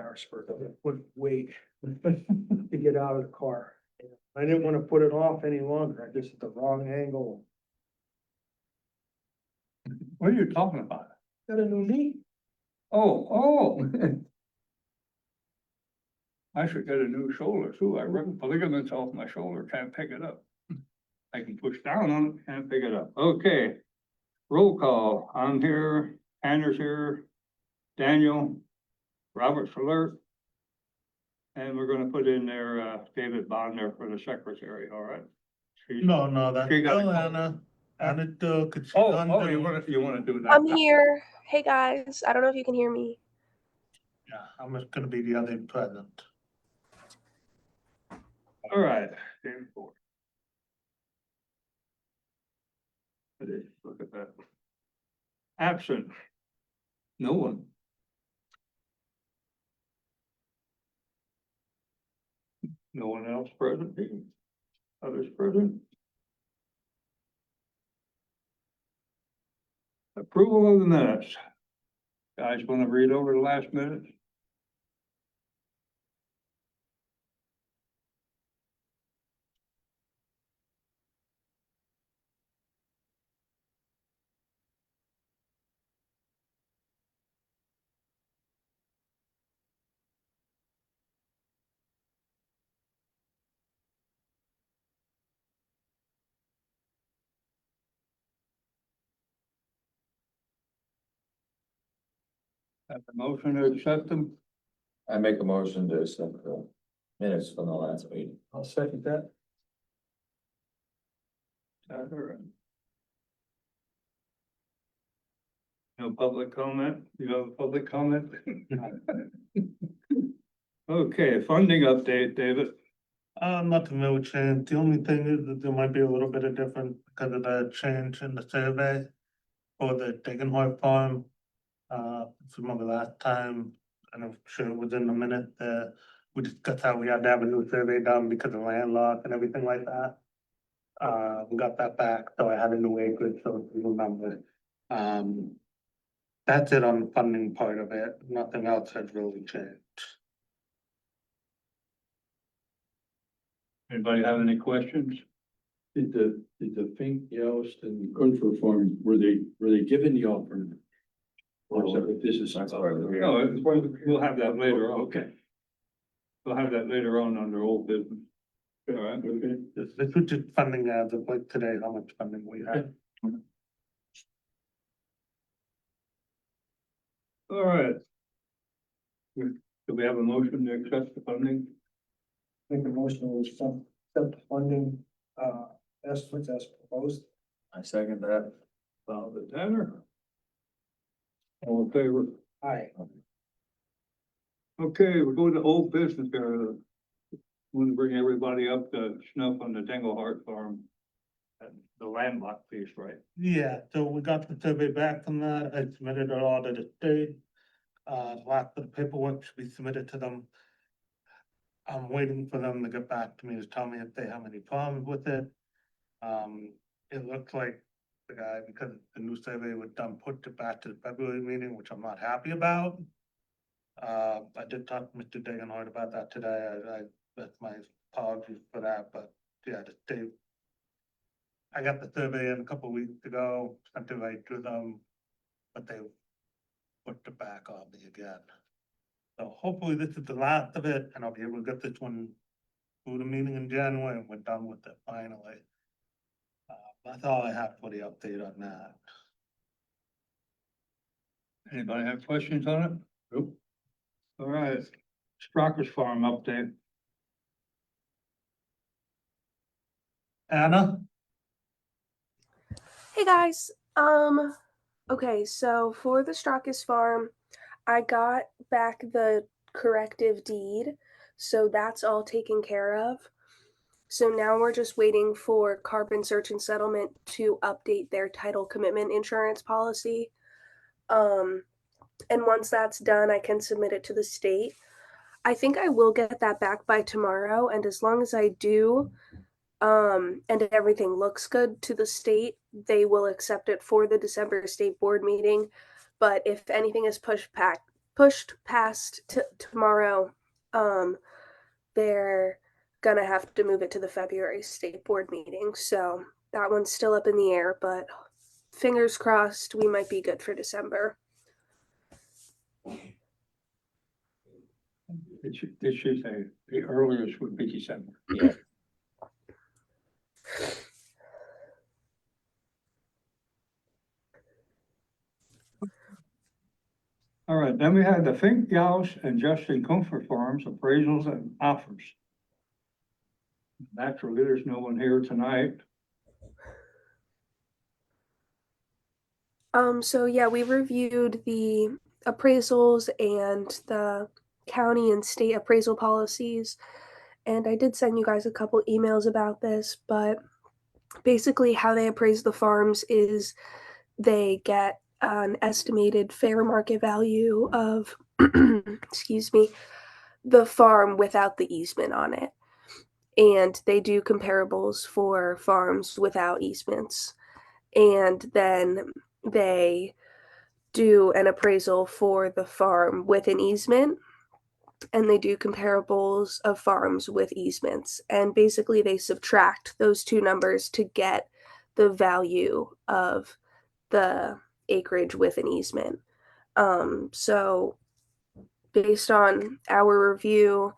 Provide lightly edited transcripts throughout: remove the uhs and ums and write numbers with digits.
Harrisburg, I wouldn't wait to get out of the car. I didn't wanna put it off any longer, I just at the wrong angle. What are you talking about? Got a new knee? Oh. I should get a new shoulder too. I ripped the ligaments off my shoulder, can't pick it up. I can push down on it, can't pick it up. Okay. Roll call. I'm here, Anders here, Daniel, Robert Alert. And we're gonna put in there, David Bond there for the secretary, all right? No, that's She got still it. Anna took. Oh, you wanna do that? I'm here. Hey guys, I don't know if you can hear me. Yeah, I'm just gonna be the other present. All right, David Ford. Look at that. Absent. No one. No one else present. Others present. Approval of the minutes. Guys want to read over the last minute? Have a motion to accept them? I make a motion to accept the minutes from the last meeting. I'll second that. No public comment? You have a public comment? Okay, funding update, David. Nothing really changed. The only thing is that there might be a little bit of difference because of the change in the survey for the Degenhart farm. If you remember last time, and I'm sure it was in the minute, we discussed how we had to have a new survey done because of landlocked and everything like that. We got that back, so I had a new acreage, so if you remember. That's it on the funding part of it. Nothing else has really changed. Anybody have any questions? Did the Fink, Yost and Grunford Farm, were they given the offer? Or is that, this is? That's part of the- No, we'll have that later on. Okay. We'll have that later on under old business. All right, okay. This was just funding as of like today, how much funding we had. All right. Do we have a motion to accept the funding? Make a motion to accept the funding, estimates as proposed. I second that. The Tanner. All in favor? Aye. Okay, we're going to old business here. Want to bring everybody up to snuff on the Dinglehart farm. And the landlocked piece, right? Yeah, so we got the survey back from that. I submitted it all to the state. Last of the paperwork should be submitted to them. I'm waiting for them to get back to me to tell me if they have any problems with it. It looks like the guy, because the new survey was done, put it back to the February meeting, which I'm not happy about. I did talk to Mr. Degenhart about that today. That's my apologies for that, but yeah, the state. I got the survey in a couple weeks ago, sent it right to them, but they put it back on me again. So hopefully this is the last of it, and I'll be able to get this one through the meeting in January, and we're done with it finally. That's all I have for the update on that. Anybody have questions on it? Nope. All right, Strocker's Farm update. Anna? Hey guys. Okay, so for the Straucus farm, I got back the corrective deed, so that's all taken care of. So now we're just waiting for Carbon Search and Settlement to update their title commitment insurance policy. And once that's done, I can submit it to the state. I think I will get that back by tomorrow, and as long as I do, and everything looks good to the state, they will accept it for the December state board meeting. But if anything is pushed back pushed past tomorrow. They're gonna have to move it to the February state board meeting, so that one's still up in the air, but fingers crossed we might be good for December. It should say the earliest would be December. Yeah. All right, then we had the Fink Gauss and Justin Comfort Farms appraisals and offers. Naturally, there's no one here tonight. So yeah, we reviewed the appraisals and the county and state appraisal policies, and I did send you guys a couple emails about this, but basically how they appraise the farms is they get an estimated fair market value of excuse me, the farm without the easement on it. And they do comparables for farms without easements. And then they do an appraisal for the farm with an easement, and they do comparables of farms with easements. And basically, they subtract those two numbers to get the value of the acreage with an easement. So, based on our review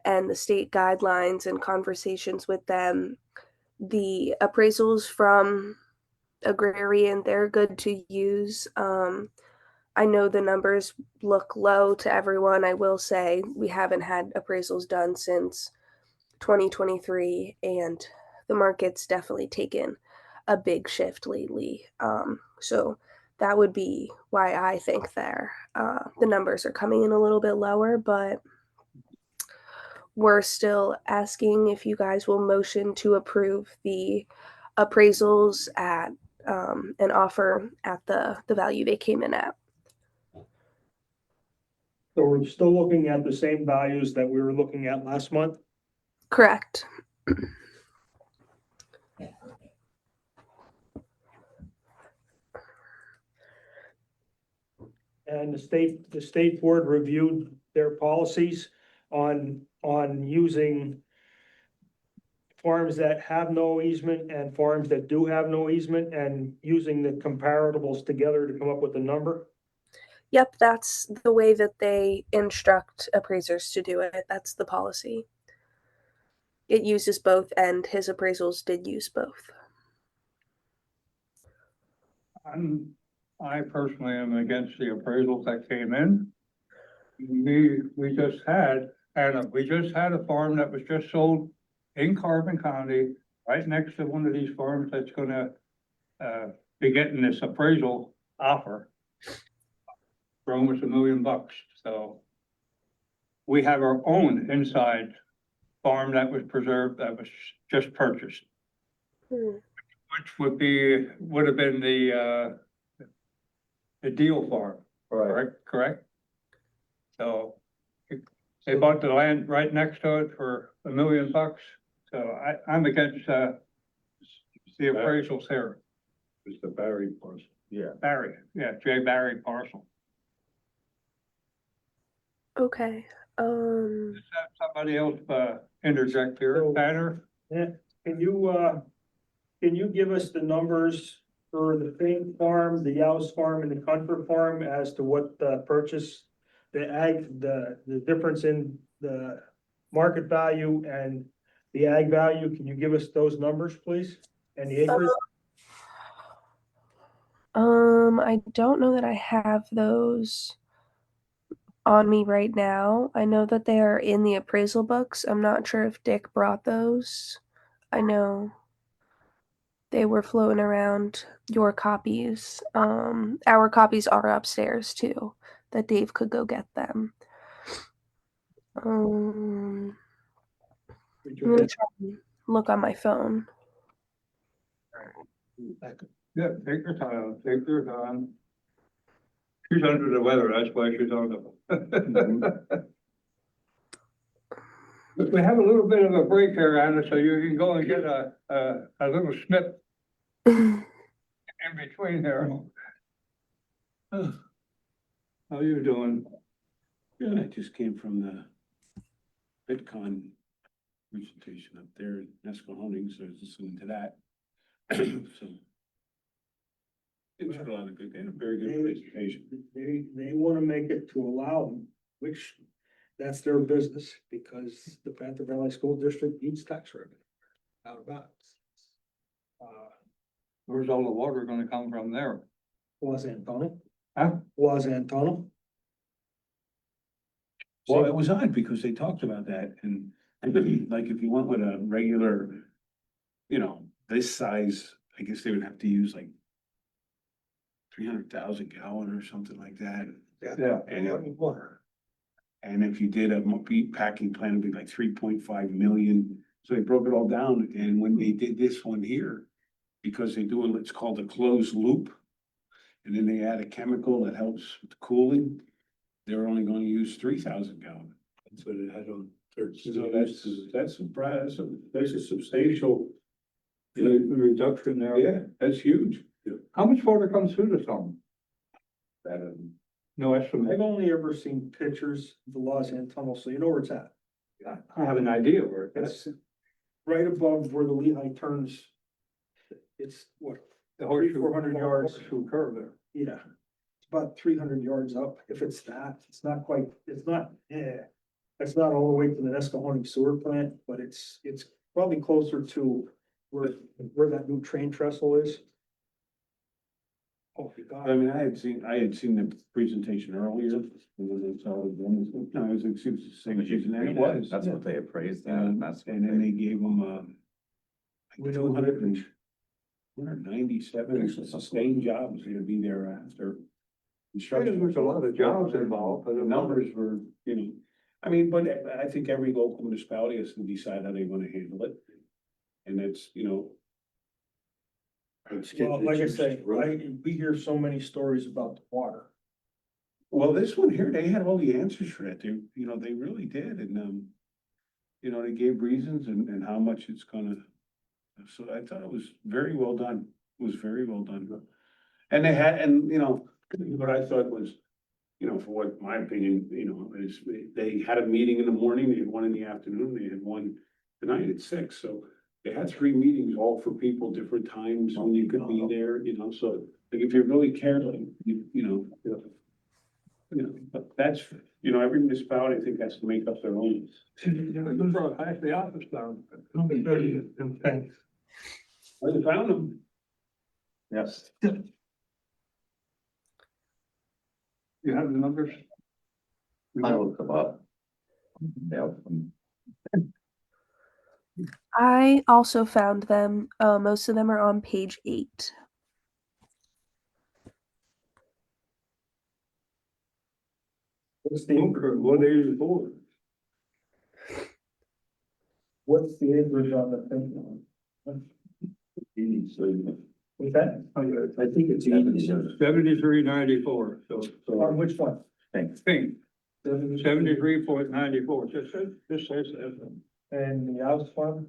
and the state guidelines and conversations with them, the appraisals from Agrarian, they're good to use. I know the numbers look low to everyone. I will say we haven't had appraisals done since 2023, and the market's definitely taken a big shift lately. So that would be why I think the numbers are coming in a little bit lower, but we're still asking if you guys will motion to approve the appraisals at an offer at the value they came in at. So we're still looking at the same values that we were looking at last month? Correct. And the state board reviewed their policies on using farms that have no easement and farms that do have no easement, and using the comparables together to come up with a number. Yep, that's the way that they instruct appraisers to do it. That's the policy. It uses both, and his appraisals did use both. I personally am against the appraisals that came in. We just had a farm that was just sold in Carbon County, right next to one of these farms that's gonna be getting this appraisal offer for almost $1 million, so. We have our own inside farm that was preserved, that was just purchased, which would have been the deal farm, Right. correct? So they bought the land right next to it for $1 million, so I'm against the appraisals here. It's the Barry parcel. Yeah. Barry, yeah, Jay Barry parcel. Okay. Let's have somebody else interject here, So- Tanner. Yeah, can you give us the numbers for the Fink farm, the Yows farm, and the Comfort farm as to what the purchase, the difference in the market value and the ag value? Can you give us those numbers, please? And the acres? I don't know that I have those on me right now. I know that they are in the appraisal books. I'm not sure if Dick brought those. I know they were floating around your copies. Our copies are upstairs too, that Dave could go get them. Did I'm you gonna get- try and look on my phone. Yeah, take your time, take your time. She's under the weather, that's why she's on the. But we have a little bit of a break here, Anna, so you can go and get a little snip in between there. How you doing? Yeah, that just came from the VidCon presentation up there in Nescahoning, so I was listening to that. So. It was a lot of good, they had a very good presentation. They wanna make it to allow them, which that's their business, because the Panther Valley School District needs tax revenue. Out of bounds. Where's all the water gonna come from there? Was Antonio? Huh? Was Antonio? Well, it was odd because they talked about that and like if you went with a regular, you know, this size, I guess they would have to use like 300,000 gallon or something like that. Yeah. And water. And if you did a meat packing plant, it'd be like 3.5 million. So they broke it all down. And when they did this one here, because they do what's called a closed loop. And then they add a chemical that helps with cooling. They're only going to use 3,000 gallon. That's what it had on third. So that's a substantial. Reduction there. Yeah, that's huge. How much water comes through the summer? That, No estimate. I've only ever seen pictures of the Los Antonio, so you know where it's at. I have an idea where It's right above where the Lehigh turns. It's what, The 400 yards. Horseshoe curve there. yeah, it's about 300 yards up, if it's that, it's not quite, it's not, yeah. It's not all the way to the Nescahoning sewer plant, but it's probably closer to where that new train trestle is. Oh, you got I it. mean, I had seen the presentation earlier. And then it's all done. No, it was the same as using that. It was, that's what they appraised that, and that's. what And then they- they gave them, We know 297 sustained jobs gonna be there after. There's a lot of jobs involved, but The numbers were, you know, I mean, but I think every local municipality has to decide how they wanna handle it. And it's, you know. Well, like I say, we hear so many stories about the water. Well, this one here, they had all the answers for that. They, you know, they really did. And, you know, they gave reasons and how much it's gonna. So I thought it was very well done. It was very well done. And they had, and, you know, what I thought was, you know, for what my opinion, you know, is they had a meeting in the morning, they had one in the afternoon, they had one tonight at 6. So they had 3 meetings, all for people, different times when you could be there, you know, so like if you really care, like, you know. You know, but that's, you know, every municipality, I think, has to make up their own. half the office down. Thanks. Well, they found them. Yes. You have the numbers? I looked them up. Yeah. I also found them. Most of them are on page 8. What's the, What is for? what's the acreage on the thing? What's that? I think it's 73.94, so. On which one? Thanks. Pink, 73.94, just says that, And the house farm?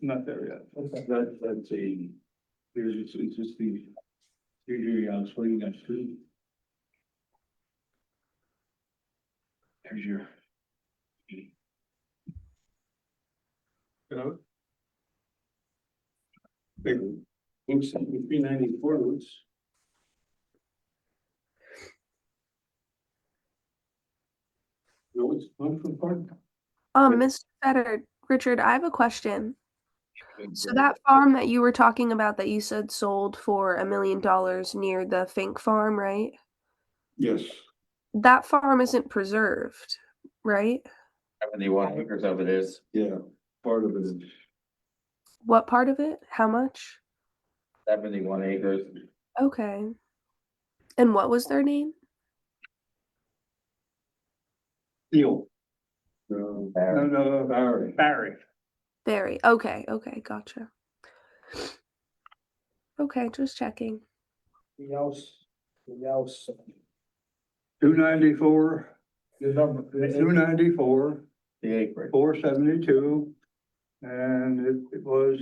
not there yet. What's that? That's a, it's just the, usually, I was waiting on 2. There's your. Big, looks 394, looks. No, it's one from park. Mr. Fetter, Richard, I have a question. So that farm that you were talking about that you said sold for $1 million near the Fink farm, right? Yes. That farm isn't preserved, right? 71 acres of it is. Yeah, part of it is. What part of it? How much? 71 acres. Okay. And what was their name? Deal. No, No, Barry. Barry. Okay, gotcha. Okay, just checking. The house. 294, The number. 294, The acreage. 472, and it was,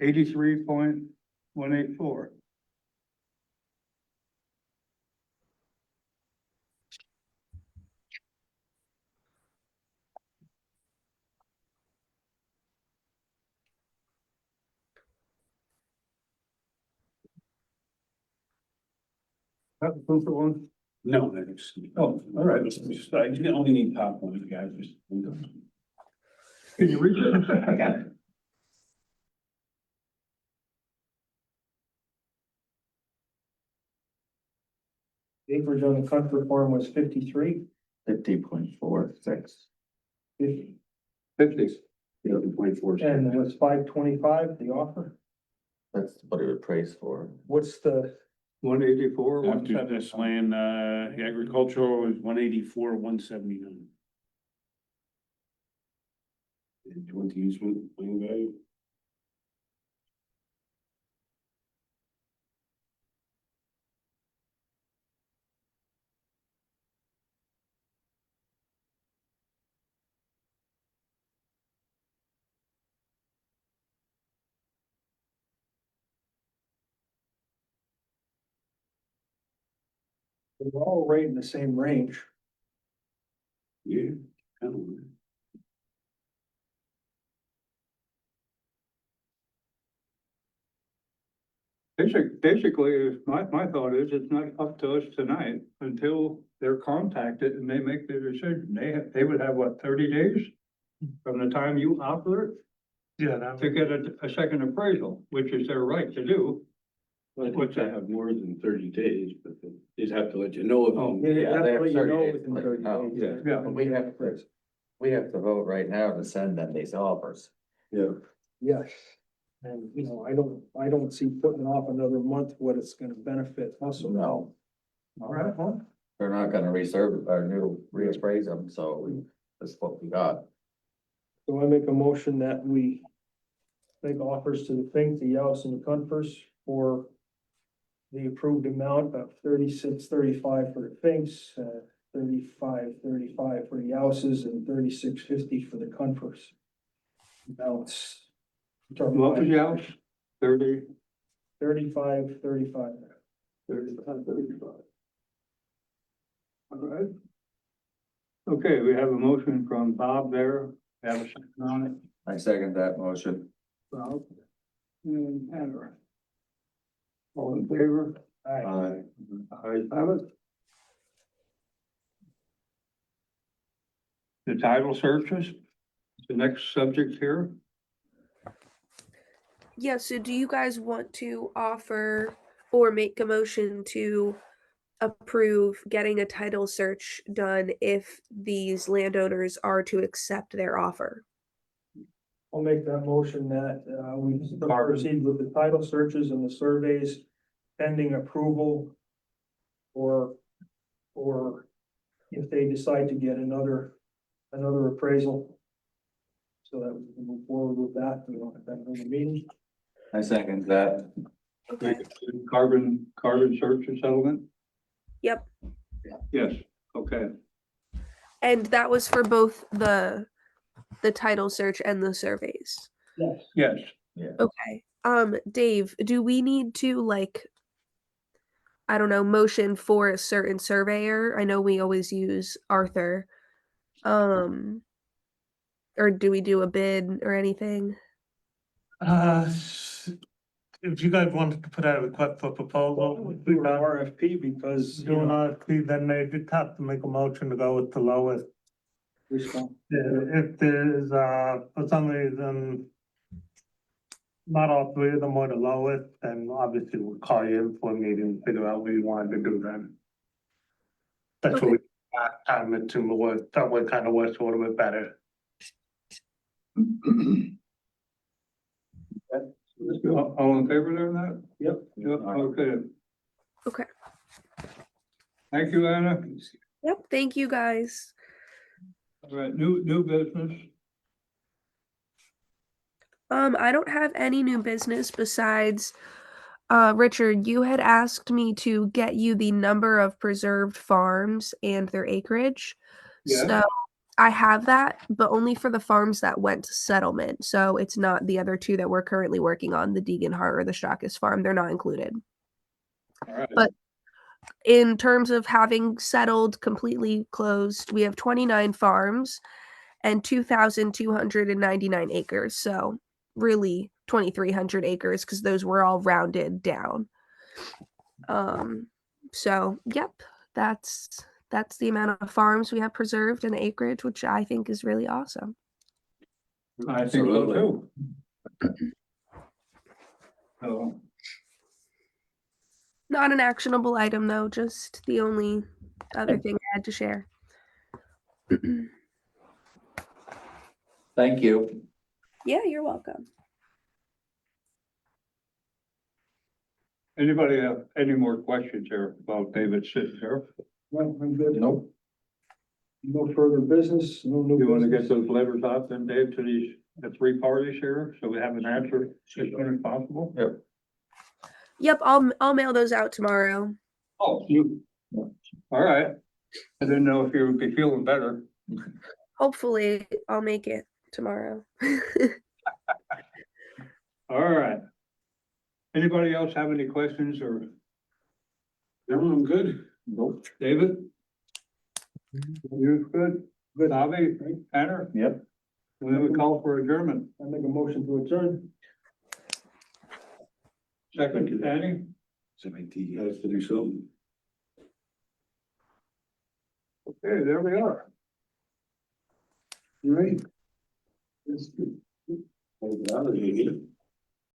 83.184. Have a proof of one? No, that's, oh, all right, I only need popcorn, guys, just. Can you read it? I got it. Acreage on the country farm was 53. 50.46. 50, 50. 24. and it was 525, the offer. That's what it would praise for. What's the, 184, After this land, agricultural is 184, 179. Do you want to use land value? they're all right in the same range. Yeah. I don't know. Basically, my thought is it's not up to us tonight until they're contacted and they make their decision. They would have, what, 30 days from the time you offer it Yeah, that to get a second appraisal, which is their right to do. I think they have more than 30 days, but they just have to let you know. Oh, Yeah, Yeah, they have that's what you 30 know days within to let 30 you know. days. Yeah. But we have to vote right now to send them these offers. Yeah. Yes. And, you know, I don't see putting off another month what it's gonna benefit us. No, All right, well, they're not gonna reappraise them, so that's what we got. so I make a motion that we make offers to the Fink, the Youse and the Comforts for the approved amount of 36.35 for the Finks, 35.35 for the Youses, and 36.50 for the Comforts. Balance. What was yours? 30, 35.35. 35. All right. Okay, we have a motion from Bob there. Have a second on it. I second that motion. Bob and Hannah. All in favor? Aye. Ayes have it. The title searches, the next subject here. Yeah, so do you guys want to offer or make a motion to approve getting a title search done if these landowners are to accept their offer? I'll make that motion that we proceed with the title searches and the surveys pending approval. Or if they decide to get another appraisal. So that we can move forward with that, we don't have that in the meeting. I second that. Okay. Carbon search and settlement? Yep. Yes, okay. And that was for both the title search and the surveys. Yes. Yes, Okay. Dave, do we need to like, I don't know, motion for a certain surveyor? I know we always use Arthur. Or do we do a bid or anything? If you guys wanted to put out a request for proposal, We do an RFP because, you do an know, RFP, then they just have to make a motion to go with the lowest. response. If there's, for some reason, not all three of them were the lowest, then obviously we'll call you in for a meeting, and figure out what you wanted to do then. That's what we, time it to work, that way kind of works a little bit better. all in favor there, Matt? Yep. Yep, okay. Okay. Thank you, Anna. Yep. Thank you guys. All right, new business. I don't have any new business besides Richard, you had asked me to get you the number of preserved farms and their acreage. Yeah. So I have that, but only for the farms that went to settlement. So it's not the other two that we're currently working on, the Deeganhart or the Straucus farm. They're not included. All right. But in terms of having settled, completely closed, we have 29 farms and 2,299 acres. So really 2,300 acres because those were all rounded down. So, yep, that's the amount of farms we have preserved and acreage, which I think is really awesome. I think so Absolutely. too. So, Not an actionable item though, just the only other thing I had to share. Thank you. Yeah, you're welcome. anybody have any more questions here about David sitting here? Well, I'm good. Nope. No further business, no new You wanna get business. those letters out then, Dave, to these, the three parties here, so we have an answer as soon as possible? Yep. Yep, I'll mail those out tomorrow. Oh, you. All right. I didn't know if you would be feeling better. Hopefully, I'll make it tomorrow. All right. Anybody else have any questions or No, I'm good. Nope. David? You good? Good, Avi, Tanner? Yep. And then we call for adjournment. I make a motion to adjourn. Second, Danny? He has to do something. Okay, there we are. You ready? Hold it out,